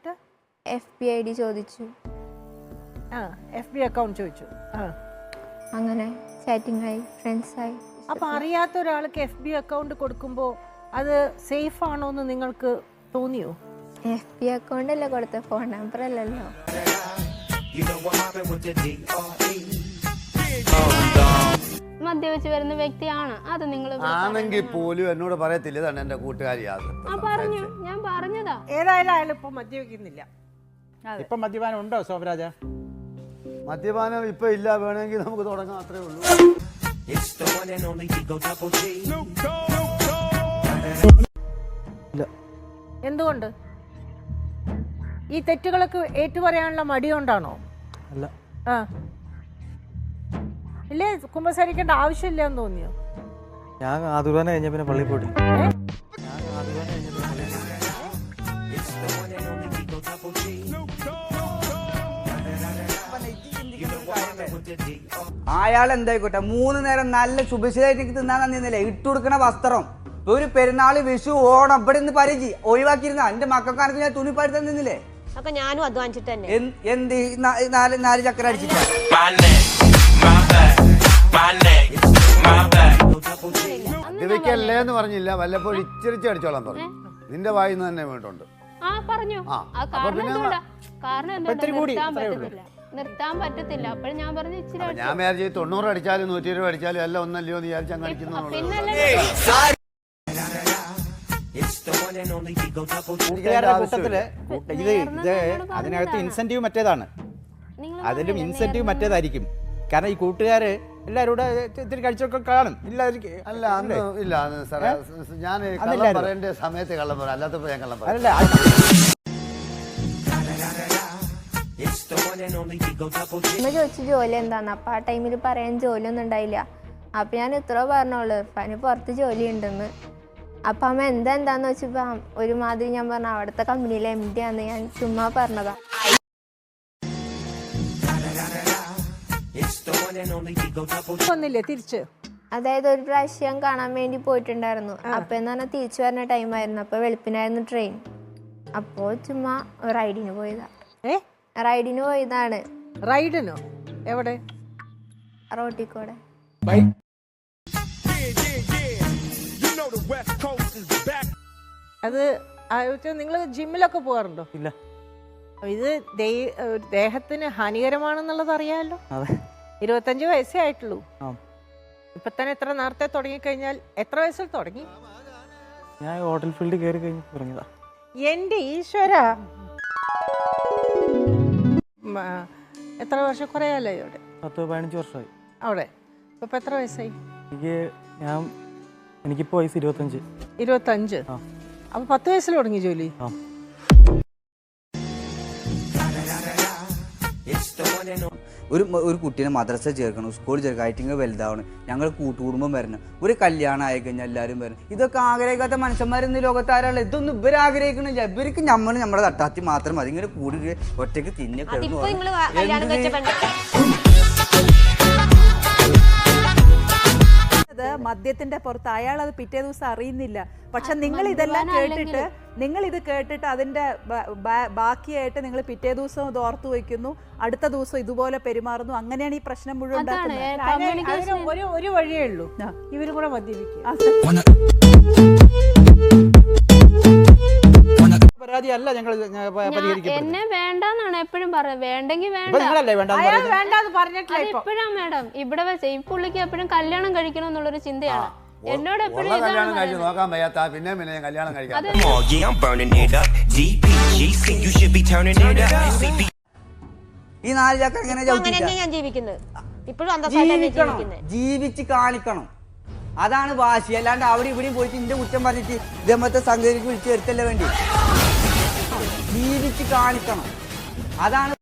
എന്നിട്ട് FB ID ചോദിച്ചു. FB account ചോദിച്ചു. അങ്ങനെ ചാറ്റിംഗ് ആയി, ഫ്രണ്ട്സ് ആയി. അപ്പൊ അറിയാത്ത ഒരാൾക്ക് FB അക്കൗണ്ട് കൊടുക്കുമ്പോൾ അത് സേഫ് ആണോ എന്ന് നിങ്ങൾക്ക് തോന്നിയോ? FB അക്കൗണ്ട് അല്ലേ കൊടുത്ത, ഫോൺ നമ്പർ അല്ലല്ലോ. മദ്യപിച്ച് വരുന്ന വ്യക്തിയാണ് അത്. നിങ്ങൾ ആണെങ്കിൽ പോലും എന്നോട് പറയത്തില്ല ഇതാണ് എന്റെ കൂട്ടുകാരിയാണ്. പറഞ്ഞു, ഞാൻ പറഞ്ഞതാ. ഏതായാലും അയാൾ ഇപ്പൊ മദ്യപിക്കുന്നില്ല. ഇപ്പൊ മദ്യപാനം ഉണ്ടോ ശോഭരാജ? മദ്യപാനം ഇപ്പൊ ഇല്ല, വേണമെങ്കിൽ നമുക്ക് തുടങ്ങാം, അത്രേ ഉള്ളൂ. എന്തുകൊണ്ട്? ഈ തെറ്റുകളൊക്കെ ഏറ്റുപറയാനുള്ള മടികൊണ്ടാണോ? അല്ല. ഇല്ലേ, കുമ്പസാരിക്കേണ്ട ആവശ്യമില്ല എന്ന് തോന്നിയോ? ഞാൻ ആതുരാന കഴിഞ്ഞ പിന്നെ പള്ളിയിൽ പോയിട്ടില്ല. അയാൾ എന്തായിക്കോട്ടെ 3 നേരം നല്ല ശുഭശീലായിട്ട് തിന്നാൻ തന്നിരുന്നില്ലേ? ഇട്ടുകൊടുക്കണ വസ്ത്രം, ഒരു പെരുന്നാള്, വിഷു, ഓണം ഇവിടെ നിന്ന് പരിചി ഒഴിവാക്കിയിരുന്ന എന്റെ മക്കൾക്കാണെങ്കിൽ ഞാൻ തുണി പഴുത്ത നിന്നില്ലേ? ഞാനും അധ്വാനിച്ചിട്ട് തന്നെ. എന്ത് 4 ചക്ര അടിച്ചിട്ട് മദ്യപിക്കല്ലേ എന്ന് പറഞ്ഞില്ല, വല്ലപ്പോഴും ഇച്ചിരിച്ച് അടിച്ചോളാൻ പറഞ്ഞു. നിന്റെ വായിന്ന് തന്നെ വീണ്ടുണ്ട്. നിർത്താൻ പറ്റത്തില്ല. അപ്പോൾ ഞാൻ പറഞ്ഞു ഇച്ചിരി. ഞാൻ വിചാരിച്ചു 90 അടിച്ചാലും 120 അടിച്ചാലും എല്ലാം ഒന്നല്ലയോ എന്ന് വിചാരിച്ചു അങ്ങ് അടിക്കുന്നു. അതിനകത്ത് ഇൻസെന്റീവ് മറ്റേതാണ്, അതിലും ഇൻസെന്റീവ് മറ്റേതായിരിക്കും. കാരണം ഈ കൂട്ടുകാര് എല്ലാവരും കൂടെ ഇത്തിരി കഴിച്ചൊക്കെ കാണും. അല്ല, അന്ന് ഇല്ല സാറേ, ഞാൻ പറയേണ്ട സമയത്ത് കള്ളം പറയാം, അല്ലാത്തപ്പോ ഞാൻ കള്ളം പറയാം. ചോദിച്ചു ജോലി എന്താന്ന്. അപ്പൊ ആ ടൈമിൽ പറയാൻ ജോലി ഒന്നും ഉണ്ടായില്ല. അപ്പൊ ഞാൻ ഇത്ര പറഞ്ഞോളൂ, പനി പുറത്ത് ജോലി ഉണ്ടെന്ന്. അപ്പൊ അമ്മ എന്താന്ന് വെച്ചപ്പോ ഒരുമാതിരി ഞാൻ പറഞ്ഞു അവിടുത്തെ കമ്പനിയിലെ MD ആന്ന് ഞാൻ ചുമ്മാ പറഞ്ഞതാ. തിരിച്ച് അതായത് ഒരു പ്രാവശ്യം കാണാൻ വേണ്ടി പോയിട്ടുണ്ടായിരുന്നു. അപ്പൊ എന്ന് പറഞ്ഞാൽ തിരിച്ചു വരുന്ന ടൈമായിരുന്നു. അപ്പൊ വെളുപ്പിനായിരുന്നു ട്രെയിൻ. അപ്പോ ചുമ്മാ റൈഡിന് പോയതാ. റൈഡിന് പോയതാണ്. റൈഡിനോ? എവിടെ? റോട്ടിക്കൂടെ. അത് നിങ്ങൾ ജിമ്മിലൊക്കെ പോകാറുണ്ടോ? ഇല്ല. ഇത് ദേഹത്തിന് ഹാനികരമാണെന്നുള്ളത് അറിയാമല്ലോ. 25 വയസ്സേ ആയിട്ടുള്ളൂ. ഇപ്പൊ തന്നെ എത്ര നേരത്തെ തുടങ്ങിക്കഴിഞ്ഞാൽ എത്ര വയസ്സിൽ തുടങ്ങി? ഞാൻ ഹോട്ടൽ ഫീൽഡ് കയറി കഴിഞ്ഞ് തുടങ്ങിയതാ. എന്റെ ഈശ്വര, എത്ര വർഷം? കുറേ അല്ലേ അവിടെ? 10-15 വർഷമായി അവിടെ. ഇപ്പൊ എത്ര വയസ്സായി? എനിക്കിപ്പോ വയസ്സ് 25. 25. അപ്പൊ 10 വയസ്സിൽ തുടങ്ങി ജോലി? ഒരു കുട്ടീനെ മദ്രസ ചേർക്കണം, സ്കൂളിൽ ചേർക്കണം, ഐറ്റിങ് വലുതാവണം, ഞങ്ങൾ കൂട്ടുകുടുംബം വരണം, ഒരു കല്യാണം ആയി കഴിഞ്ഞാൽ എല്ലാവരും വരണം. ഇതൊക്കെ ആഗ്രഹിക്കാത്ത മനുഷ്യന്മാരിന്ന് ലോകത്താരാളെ. ഇതൊന്നും ഇവർ ആഗ്രഹിക്കണില്ല. ഇവർക്ക് നമ്മുടെ തട്ടാത്തി മാത്രം മതി. ഇങ്ങനെ കൂടി ഒറ്റയ്ക്ക് തിന്നെ മദ്യത്തിന്റെ പുറത്ത് അയാൾ അത് പിറ്റേ ദിവസം അറിയുന്നില്ല. പക്ഷെ നിങ്ങൾ ഇതെല്ലാം കേട്ടിട്ട് അതിന്റെ ബാക്കിയായിട്ട് നിങ്ങൾ പിറ്റേ ദിവസം ഇത് ഓർത്തു വയ്ക്കുന്നു, അടുത്ത ദിവസം ഇതുപോലെ പെരുമാറുന്നു. അങ്ങനെയാണ് ഈ പ്രശ്നം മുഴുവൻ. ഒരു വഴിയേ ഉള്ളൂ, ഇവരും കൂടെ മദ്യപിക്കുക. പരാതിയല്ല ഞങ്ങൾ പരിഹരിക്കുന്നത്. എന്നെ വേണ്ടെന്നാണ് എപ്പോഴും പറയാ. വേണ്ടെങ്കിൽ വേണ്ട. മേഡം ഇവിടെ വെച്ച് ഈ പുള്ളിക്ക് എപ്പോഴും കല്യാണം കഴിക്കണം എന്നുള്ളൊരു ചിന്തയാണ്. എന്നോട് എപ്പോഴും കല്യാണം കഴിച്ച് നോക്കാൻ വയ്യാത്ത പിന്നെ ഞാൻ കല്യാണം കഴിക്കാം. ഈ 4 ചക്ര എങ്ങനെ ഞാൻ ജീവിക്കുന്നത് ഇപ്പോഴും ജീവിച്ച് കാണിക്കണം. അതാണ് വാശി. അല്ലാണ്ട് അവിടെ ഇവിടെയും പോയിട്ട് ഇന്റെ കുറ്റം പറഞ്ഞിട്ട് ഇതേമത്തെ സംഗതിക്ക് വിളിച്ചു വരുത്തല്ലേ വേണ്ടി. ജീവിച്ച് കാണിക്കണം, അതാണ്.